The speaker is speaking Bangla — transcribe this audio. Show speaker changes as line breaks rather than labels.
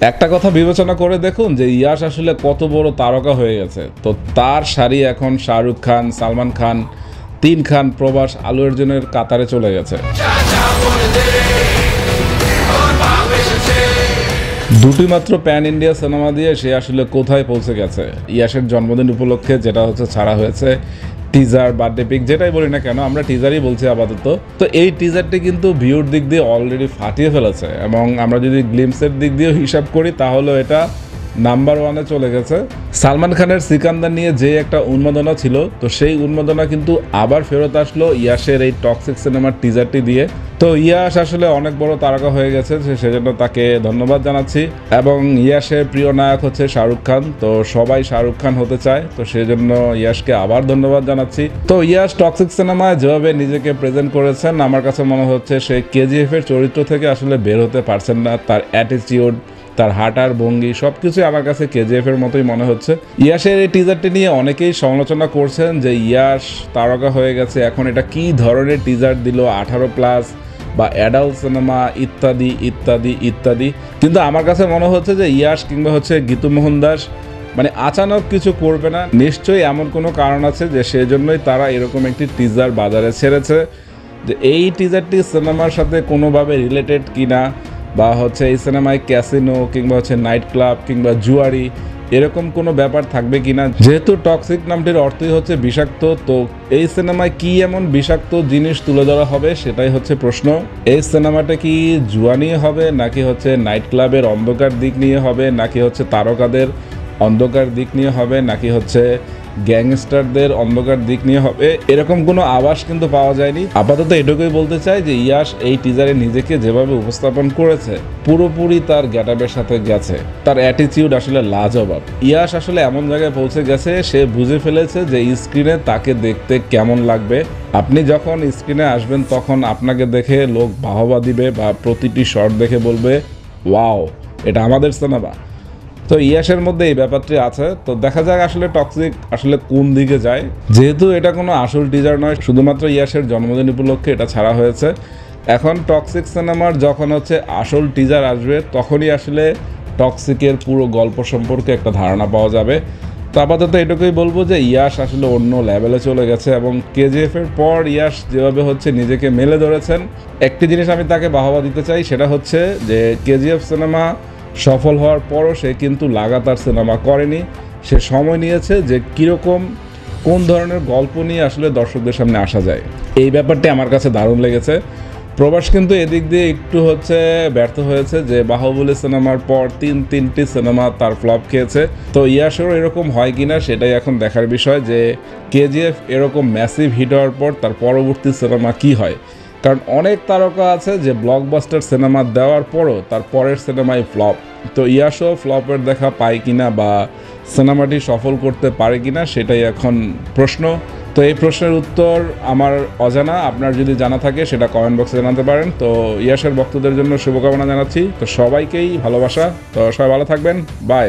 একটা কথা বিবেচনা করে দেখুন যে ইয়াশ আসলে কত বড় তারকা হয়ে গেছে। তো তার সারি এখন শাহরুখ খান, সালমান খান, 3 খান প্রবাস আলু অর্জুনের কাতারে চলে গেছে। দুটি মাত্র প্যান ইন্ডিয়া সিনেমা দিয়ে সে আসলে কোথায় পৌঁছে গেছে। ইয়াশের জন্মদিন উপলক্ষে যেটা হচ্ছে ছাড়া হয়েছে টিজার, বার্থডে পিক, যেটাই বলি না কেন, আমরা টিজারই বলছি আপাতত। তো এই টিজারটি কিন্তু ভিউর দিক দিয়ে অলরেডি ফাটিয়ে ফেলেছে, এবং আমরা যদি গ্লিমসের দিক দিয়েও হিসাব করি তাহলে এটা নাম্বার 1-এ চলে গেছে। সালমান খানের সিকান্দার নিয়ে যে একটা উন্মাদনা ছিল, তো সেই উন্মাদনা কিন্তু আবার ফেরত আসলো ইয়াশের এই টক্সিক সিনেমার টিজারটি দিয়ে। তো ইয়াশ আসলে অনেক বড় তারকা হয়ে গেছে, সেজন্য তাকে ধন্যবাদ জানাচ্ছি। এবং ইয়াশের প্রিয় নায়ক হচ্ছে শাহরুখ খান, তো সবাই শাহরুখ খান হতে চায়, তো সেজন্য ইয়াশকে আবার ধন্যবাদ জানাচ্ছি। তো ইয়াশ টক্সিক সিনেমায় যেভাবে নিজেকে প্রেজেন্ট করেছেন, আমার কাছে মনে হচ্ছে সে কেজিএফ এর চরিত্র থেকে আসলে বের হতে পারছেন না। তার অ্যাটিটিউড, তার হাঁটার ভঙ্গি সবকিছু আমার কাছে কেজিএফ এর মতোই মনে হচ্ছে। ইয়াশের এই টিজারটি নিয়ে অনেকেই সমালোচনা করছেন যে ইয়াশ তারকা হয়ে গেছে, এখন এটা কি ধরনের টিজার দিল, 18+ বা অ্যাডাল্ট সিনেমা ইত্যাদি ইত্যাদি ইত্যাদি। কিন্তু আমার কাছে মনে হচ্ছে যে ইয়াশ কিংবা হচ্ছে গীতু মোহন দাস মানে আচানক কিছু করবে না, নিশ্চয়ই এমন কোনো কারণ আছে যে সেজন্যই তারা এরকম একটি টিজার বাজারে ছেড়েছে। যে এই টিজারটি সিনেমার সাথে কোনোভাবে রিলেটেড কিনা, বা হচ্ছে এই সিনেমায় ক্যাসিনো কিংবা হচ্ছে নাইট ক্লাব কিংবা জুয়ারি এরকম কোনো ব্যাপার থাকবে কিনা। যেহেতু টক্সিক নামটির অর্থই হচ্ছে বিষাক্ত, তো এই সিনেমায় কি এমন বিষাক্ত জিনিস তুলে ধরা হবে সেটাই হচ্ছে প্রশ্ন। এই সিনেমাটা কি জুয়া নিয়ে হবে, নাকি হচ্ছে নাইট ক্লাবের অন্ধকার দিক নিয়ে হবে, নাকি হচ্ছে তারকাদের অন্ধকার দিক নিয়ে হবে, নাকি হচ্ছে গ্যাংস্টারদের অন্ধকার দিক নিয়ে হবে, এরকম কোনো আভাস কিন্তু পাওয়া যায়নি। আপাতত এটুকুই বলতে চাই যে ইয়াশ এই টিজারে নিজেকে যেভাবে উপস্থাপন করেছে পুরোপুরি তার গেটআপের সাথে গেছে। তার অ্যাটিটিউড আসলে লাজবাব। ইয়াশ আসলে এমন জায়গায় পৌঁছে গেছে, সে বুঝে ফেলেছে যে স্ক্রিনে তাকে দেখতে কেমন লাগবে। আপনি যখন স্ক্রিনে আসবেন তখন আপনাকে দেখে লোক বাহবা দিবে, বা প্রতিটি শট দেখে বলবে ওয়াও, এটা আমাদের সিনেমা। তো ইয়াশের মধ্যে এই ব্যাপারটি আছে। তো দেখা যাক আসলে টক্সিক আসলে কোন দিকে যায়। যেহেতু এটা কোনো আসল টিজার নয়, শুধুমাত্র ইয়াশের জন্মদিন উপলক্ষে এটা ছাড়া হয়েছে। এখন টক্সিক সিনেমার যখন হচ্ছে আসল টিজার আসবে তখনই আসলে টক্সিকের পুরো গল্প সম্পর্কে একটা ধারণা পাওয়া যাবে। তো আপাতত এটুকুই বলবো যে ইয়াশ আসলে অন্য লেভেলে চলে গেছে, এবং কেজিএফ এর পর ইয়াশ যেভাবে হচ্ছে নিজেকে মেলে ধরেছেন, একটি জিনিস আমি তাকে বাহবা দিতে চাই, সেটা হচ্ছে যে কেজিএফ সিনেমা সফল হওয়ার পরও সে কিন্তু লাগাতার সিনেমা করেনি। সে সময় নিয়েছে যে কীরকম কোন ধরনের গল্প নিয়ে আসলে দর্শকদের সামনে আসা যায়। এই ব্যাপারটি আমার কাছে দারুণ লেগেছে। প্রবাস কিন্তু এদিক দিয়ে একটু হচ্ছে ব্যর্থ হয়েছে, যে বাহুবলী সিনেমার পর তিনটি সিনেমা তার ফ্লপ খেয়েছে। তো ইয়াশেরও এরকম হয় কিনা সেটাই এখন দেখার বিষয়, যে কেজিএফ এরকম ম্যাসিভ হিট হওয়ার পর তার পরবর্তী সিনেমা কি হয়। কারণ অনেক তারকা আছে যে ব্লকবাস্টার সিনেমা দেওয়ার পরও তার পরের সিনেমায় ফ্লপ। তো ইয়াশও ফ্লপের দেখা পায় কিনা বা সিনেমাটি সফল করতে পারে কিনা সেটাই এখন প্রশ্ন। তো এই প্রশ্নের উত্তর আমার অজানা, আপনার যদি জানা থাকে সেটা কমেন্ট বক্সে জানাতে পারেন। তো ইয়াশের ভক্তদের জন্য শুভকামনা জানাচ্ছি। তো সবাইকেই ভালোবাসা। তো সবাই ভালো থাকবেন, বাই।